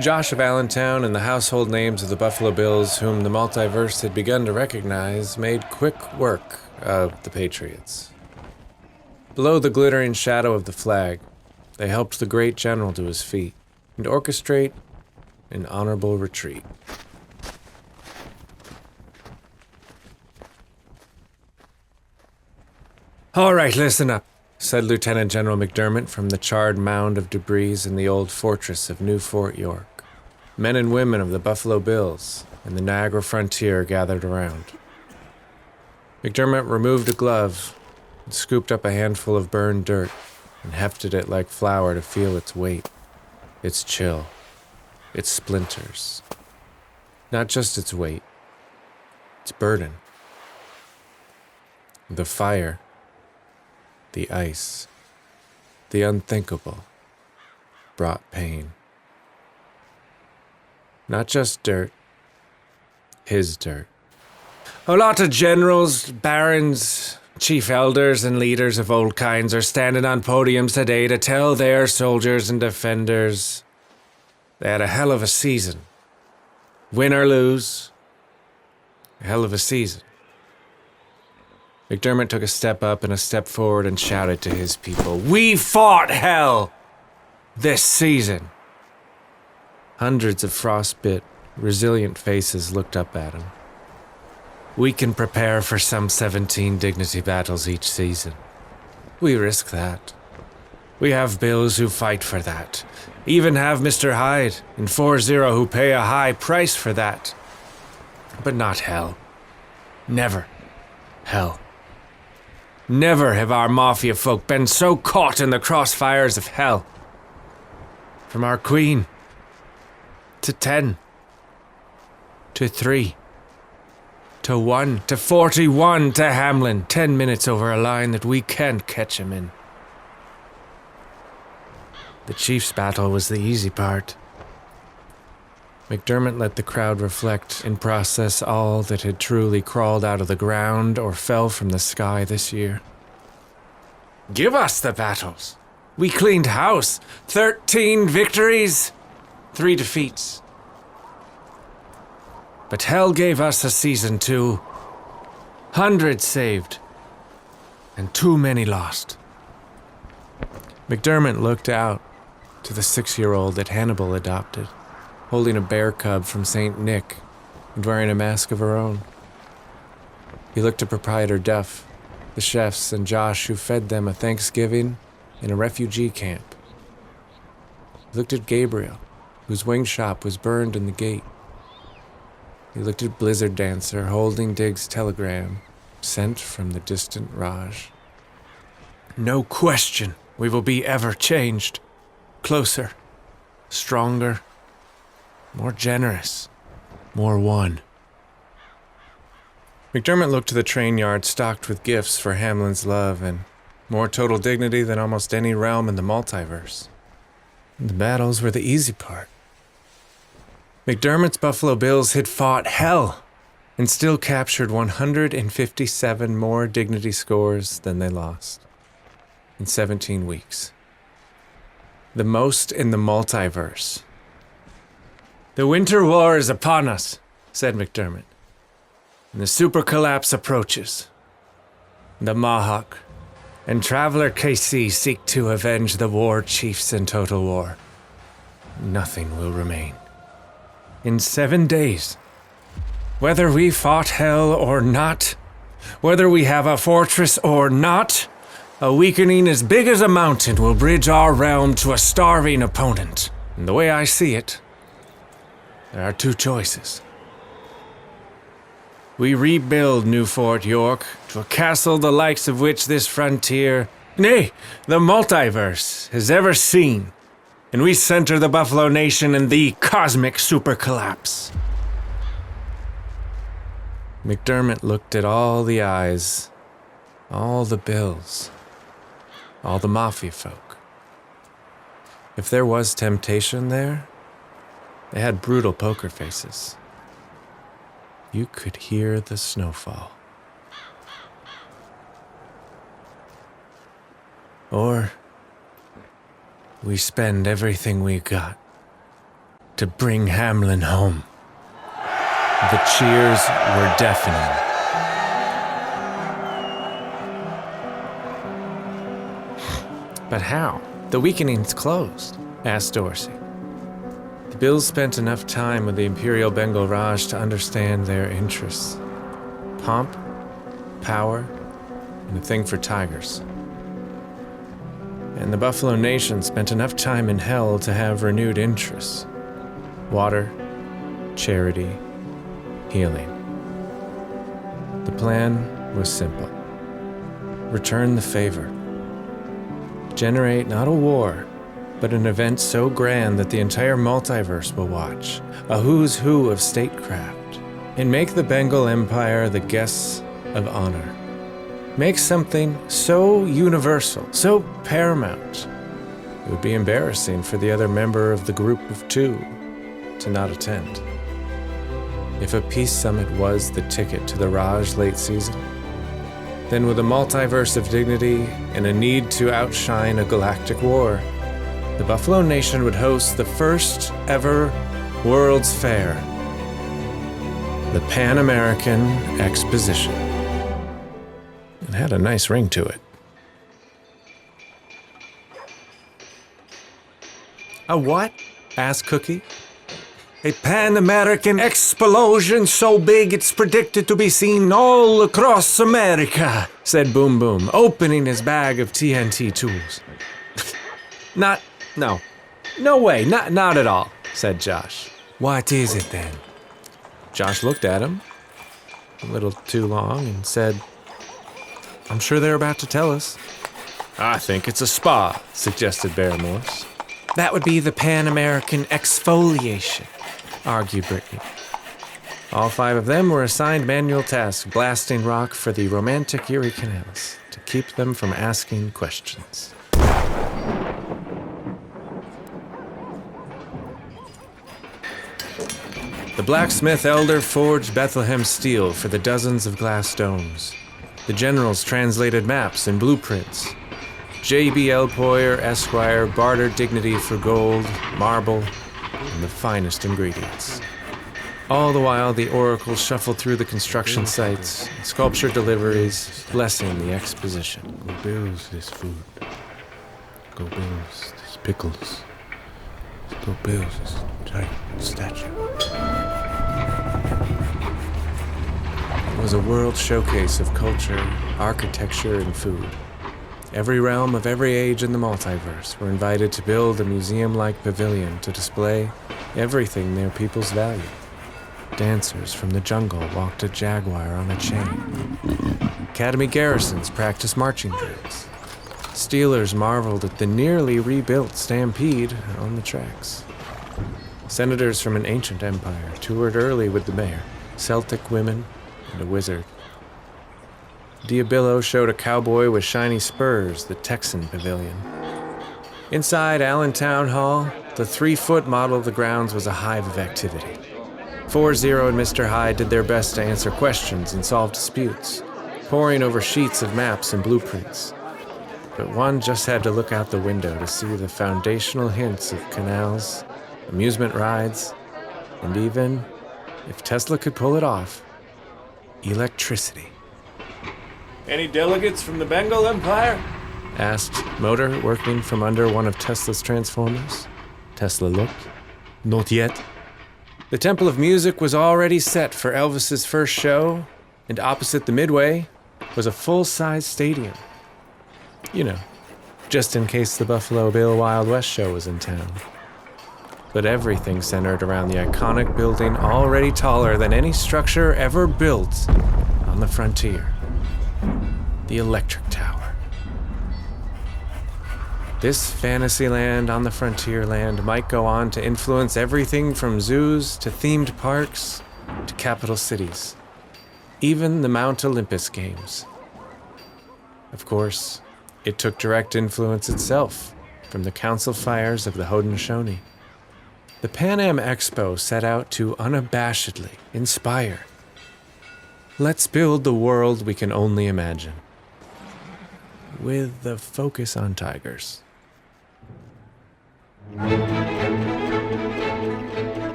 Josh of Allentown and the household names of the Buffalo Bills, whom the Multiverse had begun to recognize, made quick work of the Patriots. Below the glittering shadow of the flag, they helped the great general to his feet and orchestrate an honorable retreat. "All right, listen up," said Lieutenant General McDermott from the charred mound of debris in the old fortress of New Fort York. Men and women of the Buffalo Bills and the Niagara frontier gathered around. McDermott removed a glove and scooped up a handful of burned dirt and hefted it like flour to feel its weight, its chill, its splinters. Not just its weight, its burden. The fire, the ice, the unthinkable, brought pain. Not just dirt, his dirt. A lot of generals, barons, chief elders, and leaders of old kinds are standing on podiums today to tell their soldiers and defenders they had a hell of a season. Win or lose, a hell of a season. McDermott took a step up and a step forward and shouted to his people, "We fought hell this season." Hundreds of frostbit, resilient faces looked up at him. "We can prepare for some 17 dignity battles each season. We risk that. We have Bills who fight for that. Even have Mr. Hyde and 4-0 who pay a high price for that. But not hell. Never hell. Never have our Mafia folk been so caught in the crossfires of hell. From our queen to 10 to 3 to 1 to 41 to Hamlin, 10 minutes over a line that we can't catch him in. The Chiefs' battle was the easy part." McDermott let the crowd reflect and process all that had truly crawled out of the ground or fell from the sky this year. "Give us the battles. We cleaned house. 13 victories, 3 defeats. But hell gave us a season too. Hundreds saved, and too many lost." McDermott looked out to the 6-year-old that Hannibal adopted, holding a bear cub from St. Nick and wearing a mask of her own. He looked at Proprietor Duff, the chefs, and Josh, who fed them a Thanksgiving in a refugee camp. He looked at Gabriel, whose wing shop was burned in the gate. He looked at Blizzard Dancer, holding Dig's telegram, sent from the distant Raj. "No question we will be ever changed. Closer, stronger, more generous, more one." McDermott looked to the train yard stocked with gifts for Hamlin's love and more total dignity than almost any realm in the multiverse. The battles were the easy part. McDermott's Buffalo Bills had fought hell and still captured 157 more dignity scores than they lost in 17 weeks. The most in the multiverse. "The winter war is upon us," said McDermott, "and the super collapse approaches. The Mohawk and Traveler KC seek to avenge the war chiefs in total war. Nothing will remain. In 7 days, whether we fought hell or not, whether we have a fortress or not, a weakening as big as a mountain will bridge our realm to a starving opponent. And the way I see it, there are 2 choices. We rebuild New Fort York to a castle the likes of which this frontier, nay, the multiverse, has ever seen, and we center the Buffalo Nation in the cosmic super collapse." McDermott looked at all the eyes, all the Bills, all the Mafia folk. If there was temptation there, they had brutal poker faces. You could hear the snowfall. Or we spend everything we got to bring Hamlin home. The cheers were deafening. But how? The weakening's closed, asked Dorsey. The Bills spent enough time with the Imperial Bengal Raj to understand their interests. Pomp, power, and a thing for tigers. And the Buffalo Nation spent enough time in hell to have renewed interests. Water, charity, healing. The plan was simple. Return the favor. Generate not a war, but an event so grand that the entire multiverse will watch. A who's who of statecraft. And make the Bengal Empire the guests of honor. Make something so universal, so paramount. It would be embarrassing for the other member of the group of two to not attend. If a peace summit was the ticket to the Raj late season, then with a multiverse of dignity and a need to outshine a galactic war, the Buffalo Nation would host the first ever World's Fair, the Pan-American Exposition. It had a nice ring to it. A what? Asked Cookie. A Pan-American explosion so big it's predicted to be seen all across America, said Boom Boom, opening his bag of TNT tools. No way, not at all, said Josh. What is it then? Josh looked at him a little too long and said, I'm sure they're about to tell us. I think it's a spa, suggested Bear Morse. That would be the Pan-American exfoliation, argued Brittany. All five of them were assigned manual tasks blasting rock for the romantic Erie Canals to keep them from asking questions. The blacksmith elder forged Bethlehem steel for the dozens of glass domes. The generals translated maps and blueprints. J.B.L. Poyer, Esquire, bartered dignity for gold, marble, and the finest ingredients. All the while, the oracle shuffled through the construction sites, sculpture deliveries, blessing the exposition. Go Bills this food. Go Bills this pickles. Go Bills this giant statue. It was a world showcase of culture, architecture, and food. Every realm of every age in the multiverse were invited to build a museum-like pavilion to display everything their peoples valued. Dancers from the jungle walked a jaguar on a chain. Academy garrisons practiced marching drills. Steelers marveled at the nearly rebuilt Stampede on the tracks. Senators from an ancient empire toured early with the mayor, Celtic women, and a wizard. Diabillo showed a cowboy with shiny spurs, the Texan Pavilion. Inside Allen Town Hall, the 3-foot model of the grounds was a hive of activity. 4-0 and Mr. Hyde did their best to answer questions and solve disputes, poring over sheets of maps and blueprints. But one just had to look out the window to see the foundational hints of canals, amusement rides, and even, if Tesla could pull it off, electricity. Any delegates from the Bengal Empire? Asked Motor, working from under one of Tesla's transformers. Tesla looked. Not yet. The Temple of Music was already set for Elvis's first show, and opposite the Midway was a full-size stadium. You know, just in case the Buffalo Bill Wild West show was in town. But everything centered around the iconic building already taller than any structure ever built on the frontier. The Electric Tower. This fantasy land on the frontier land might go on to influence everything from zoos to themed parks to capital cities, even the Mount Olympus Games. Of course, it took direct influence itself from the council fires of the Haudenosaunee. The Pan-Am Expo set out to unabashedly inspire. Let's build the world we can only imagine, with a focus on tigers.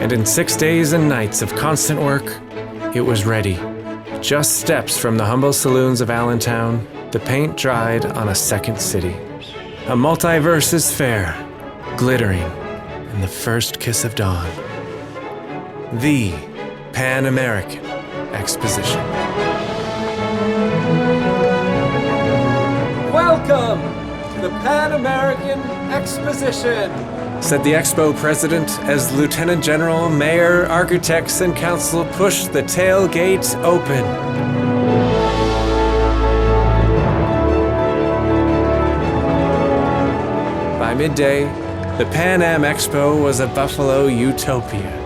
And in 6 days and nights of constant work, it was ready. Just steps from the humble saloons of Allentown, the paint dried on a second city. A multiverse is fair, glittering in the first kiss of dawn. The Pan-American Exposition. Welcome to the Pan-American Exposition, said the Expo president as Lieutenant General, Mayor, architects, and council pushed the tailgate open. By midday, the Pan-Am Expo was a Buffalo utopia.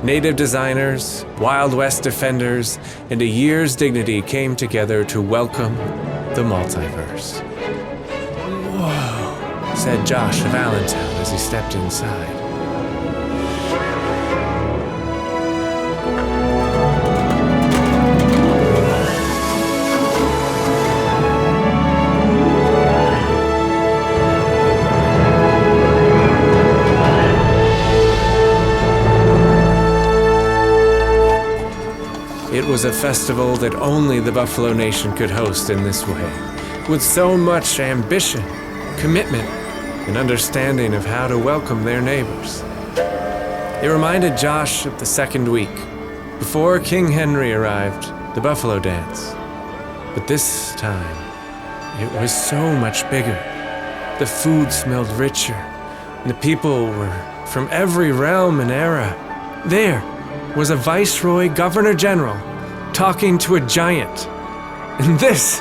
Native designers, Wild West defenders, and a year's dignity came together to welcome the multiverse. Whoa, said Josh of Allentown as he stepped inside. It was a festival that only the Buffalo Nation could host in this way, with so much ambition, commitment, and understanding of how to welcome their neighbors. It reminded Josh of the second week, before King Henry arrived, the Buffalo Dance. But this time, it was so much bigger. The food smelled richer, and the people were from every realm and era. There was a Viceroy Governor General talking to a giant. And this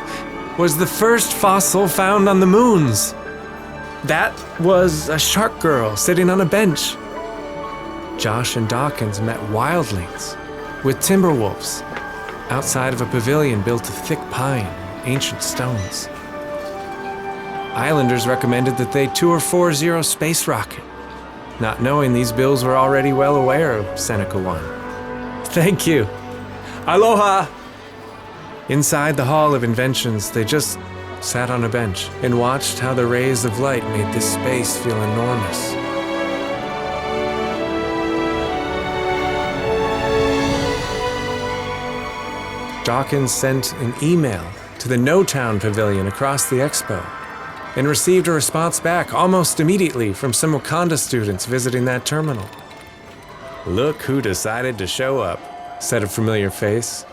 was the first fossil found on the moons. That was a shark girl sitting on a bench. Josh and Dawkins met wildlings with timber wolves outside of a pavilion built of thick pine and ancient stones. Islanders recommended that they tour 40 Space Rocket, not knowing these bills were already well aware of Seneca 1. Thank you. Aloha! Inside the Hall of Inventions, they just sat on a bench and watched how the rays of light made this space feel enormous. Dawkins sent an email to the No Town Pavilion across the expo and received a response back almost immediately from some Wakanda students visiting that terminal. Look who decided to show up, said a familiar face.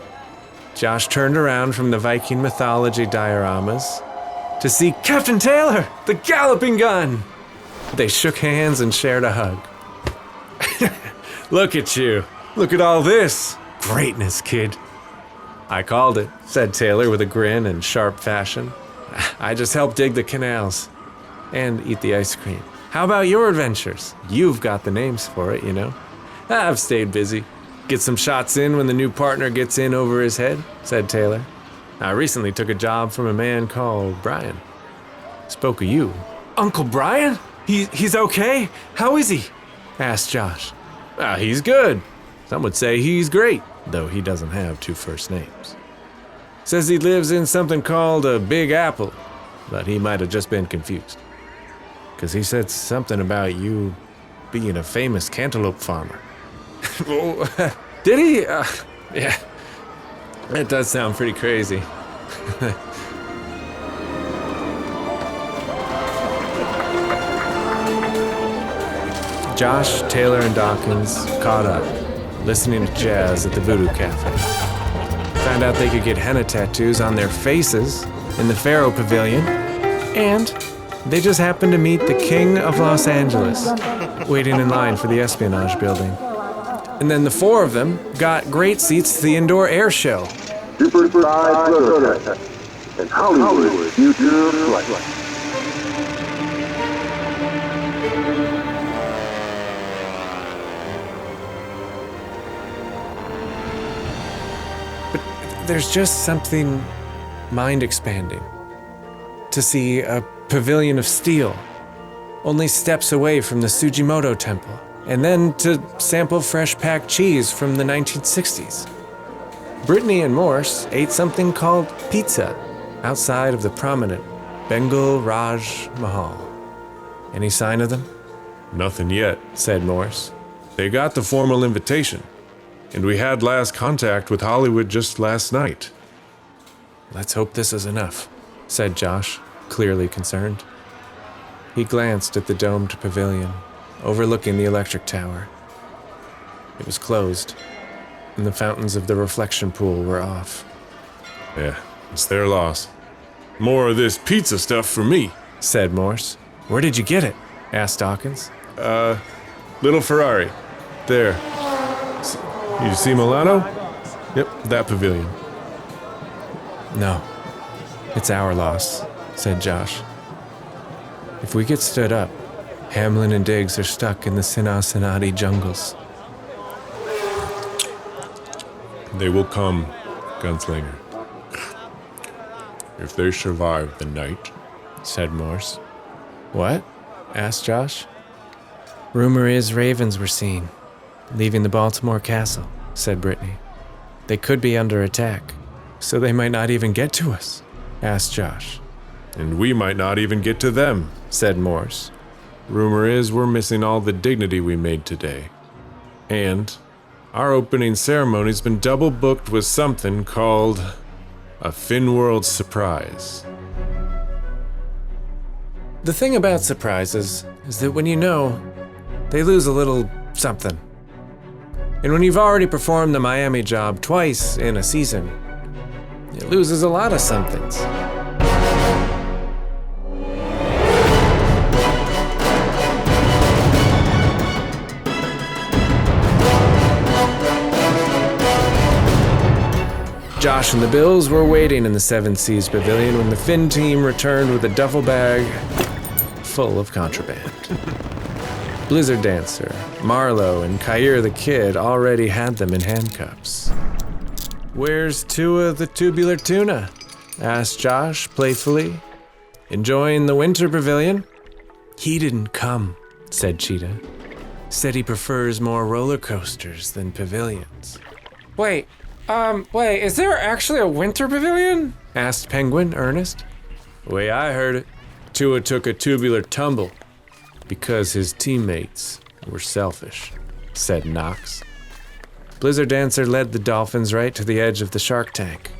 Josh turned around from the Viking mythology dioramas to see Captain Taylor, the galloping gun. They shook hands and shared a hug. Look at you. Look at all this. Greatness, kid. I called it, said Taylor with a grin and sharp fashion. I just helped dig the canals and eat the ice cream. How about your adventures? You've got the names for it, you know. I've stayed busy. Get some shots in when the new partner gets in over his head, said Taylor. I recently took a job from a man called Brian. Spoke of you. Uncle Brian? He's okay? How is he? Asked Josh. He's good. Some would say he's great, though he doesn't have two first names. Says he lives in something called a Big Apple, but he might have just been confused. 'Cause he said something about you being a famous cantaloupe farmer. Did he? Yeah. That does sound pretty crazy. Josh, Taylor, and Dawkins caught up, listening to jazz at the Voodoo Cafe. Found out they could get henna tattoos on their faces in the Pharaoh Pavilion, and they just happened to meet the King of Los Angeles, waiting in line for the Espionage building. And then the four of them got great seats to the indoor air show. Supersized prototype and Hollywood future flight. But there's just something mind-expanding to see a pavilion of steel only steps away from the Sujimoto Temple, and then to sample fresh-packed cheese from the 1960s. Brittany and Morse ate something called pizza outside of the prominent Bengal Raj Mahal. Any sign of them? Nothing yet, said Morse. They got the formal invitation, and we had last contact with Hollywood just last night. Let's hope this is enough, said Josh, clearly concerned. He glanced at the domed pavilion, overlooking the electric tower. It was closed, and the fountains of the reflection pool were off. Yeah, it's their loss. More of this pizza stuff for me, said Morse. Where did you get it? Asked Dawkins. Little Ferrari. There. You see Milano? Yep, that pavilion. No, it's our loss, said Josh. If we get stood up, Hamlin and Diggs are stuck in the Sinati jungles. They will come, Gunslinger. If they survive the night, said Morse. What? Asked Josh. Rumor is ravens were seen, leaving the Baltimore castle, said Brittany. They could be under attack, so they might not even get to us, asked Josh. And we might not even get to them, said Morse. Rumor is we're missing all the dignity we made today. And our opening ceremony's been double booked with something called a Finworld surprise. The thing about surprises is that when you know, they lose a little something. And when you've already performed the Miami job twice in a season, it loses a lot of somethings. Josh and the Bills were waiting in the Seven Seas Pavilion when the Finn team returned with a duffel bag full of contraband. Blizzard Dancer, Marlowe, and Kair the Kid already had them in handcuffs. Where's Tua the tubular tuna? Asked Josh playfully. Enjoying the winter pavilion? He didn't come, said Cheetah. Said he prefers more roller coasters than pavilions. Wait, is there actually a winter pavilion? Asked Penguin, earnest. Way I heard it, Tua took a tubular tumble because his teammates were selfish, said Knox. Blizzard Dancer led the Dolphins right to the edge of the shark tank.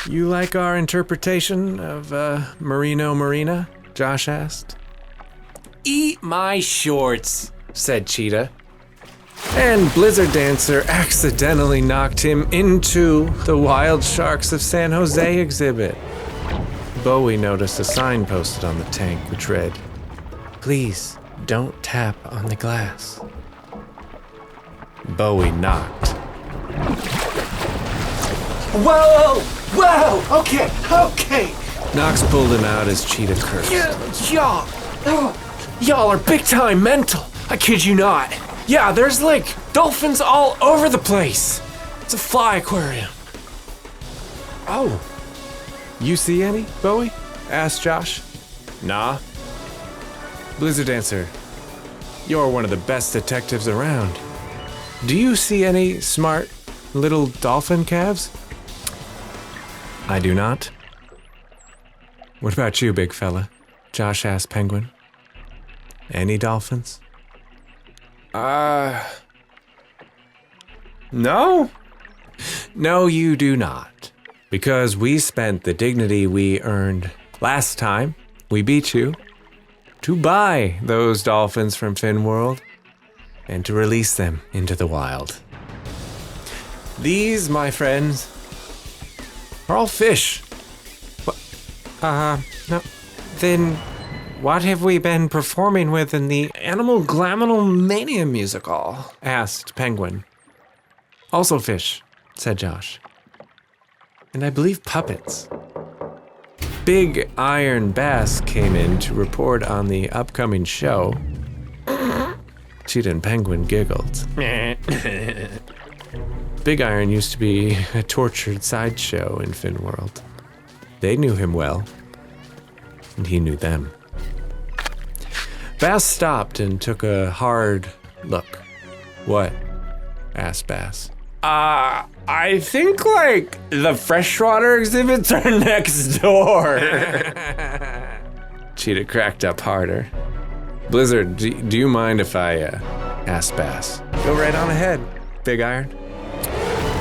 You like our interpretation of Marino Marina? Josh asked. Eat my shorts, said Cheetah. And Blizzard Dancer accidentally knocked him into the Wild Sharks of San Jose exhibit. Bowie noticed a sign posted on the tank which read, "Please don't tap on the glass." Bowie knocked. Whoa, okay. Knox pulled him out as Cheetah cursed. Y'all are big time mental. I kid you not. Yeah, there's like dolphins all over the place. It's a fly aquarium. Oh. You see any, Bowie? Asked Josh. Nah. Blizzard Dancer, you're one of the best detectives around. Do you see any smart little dolphin calves? I do not. What about you, big fella? Josh asked Penguin. Any dolphins? No? No, you do not. Because we spent the dignity we earned last time we beat you to buy those dolphins from Finworld and to release them into the wild. These, my friends, are all fish. No. Then what have we been performing with in the Animal Glaminal Mania musical? Asked Penguin. Also fish, said Josh. And I believe puppets. Big Iron Bass came in to report on the upcoming show. Cheetah and Penguin giggled. Big Iron used to be a tortured sideshow in Finworld. They knew him well, and he knew them. Bass stopped and took a hard look. What? Asked Bass. I think, the freshwater exhibits are next door. Cheetah cracked up harder. Blizzard, do you mind if I asked Bass. Go right on ahead, Big Iron.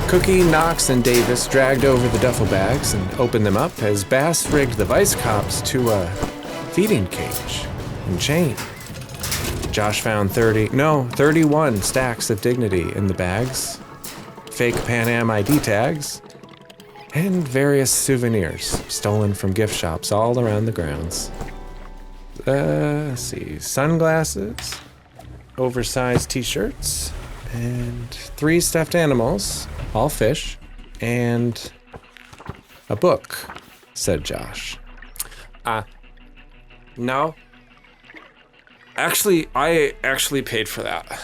Cookie, Knox, and Davis dragged over the duffel bags and opened them up as Bass rigged the vice cops to a feeding cage and chain. Josh found 31 stacks of dignity in the bags, fake Pan-Am ID tags, and various souvenirs stolen from gift shops all around the grounds. Let's see, sunglasses, oversized t-shirts, and 3 stuffed animals, all fish, and a book, said Josh. No. I actually paid for that,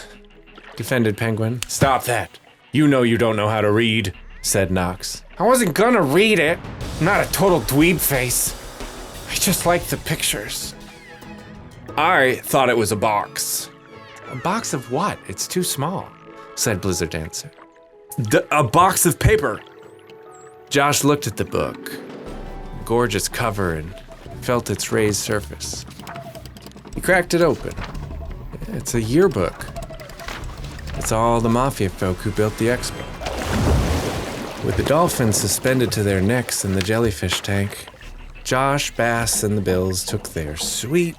defended Penguin. Stop that. You know you don't know how to read, said Knox. I wasn't gonna read it. I'm not a total dweeb face. I just like the pictures. I thought it was a box. A box of what? It's too small, said Blizzard Dancer. A box of paper. Josh looked at the book, gorgeous cover, and felt its raised surface. He cracked it open. It's a yearbook. It's all the Mafia folk who built the Expo. With the dolphins suspended to their necks in the jellyfish tank, Josh, Bass, and the Bills took their sweet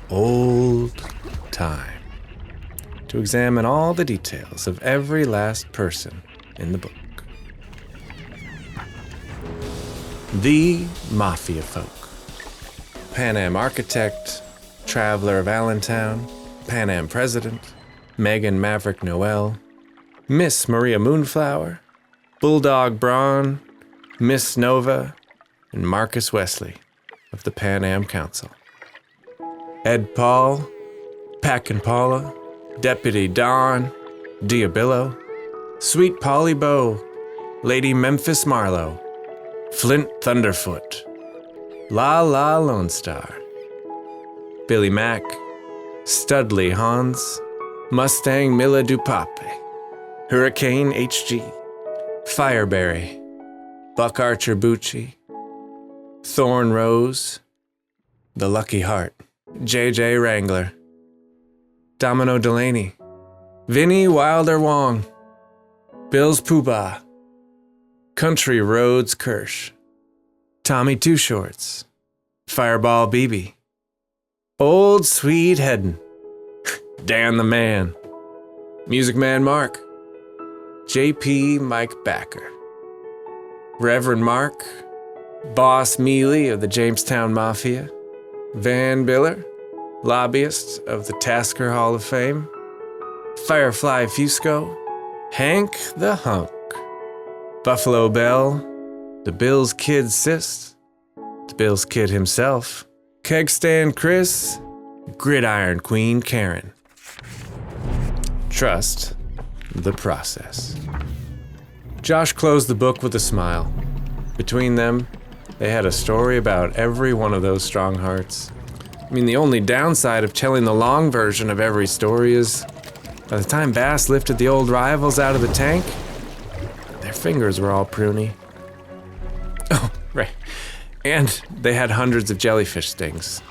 old time to examine all the details of every last person in the book. The Mafia folk. Pan-Am architect, traveler of Allentown, Pan-Am president, Megan Maverick Noel, Miss Maria Moonflower, Bulldog Braun, Miss Nova, and Marcus Wesley of the Pan-Am Council. Ed Paul, Pack and Paula, Deputy Don, Diabillo, Sweet Polly Bow, Lady Memphis Marlowe, Flint Thunderfoot, La La Lone Star, Billy Mack, Studley Hans, Mustang Milla Dupape, Hurricane HG, Fireberry, Buck Archer Bucci, Thorn Rose, The Lucky Heart, JJ Wrangler, Domino Delaney, Vinnie Wilder Wong, Bill's Poobah, Country Roads Kirsch, Tommy Two Shorts, Fireball BB, Old Sweet Headin', Dan the Man, Music Man Mark, JP Mike Backer, Reverend Mark, Boss Mealy of the Jamestown Mafia, Van Biller, lobbyist of the Tasker Hall of Fame, Firefly Fusco, Hank the Hunk, Buffalo Bell, the Bills Kid Sis, the Bills Kid himself, Kegstand Chris, Gridiron Queen Karen. Trust the process. Josh closed the book with a smile. Between them, they had a story about every one of those strong hearts. I mean, the only downside of telling the long version of every story is by the time Bass lifted the old rivals out of the tank, their fingers were all pruny. Oh, right. And they had hundreds of jellyfish stings.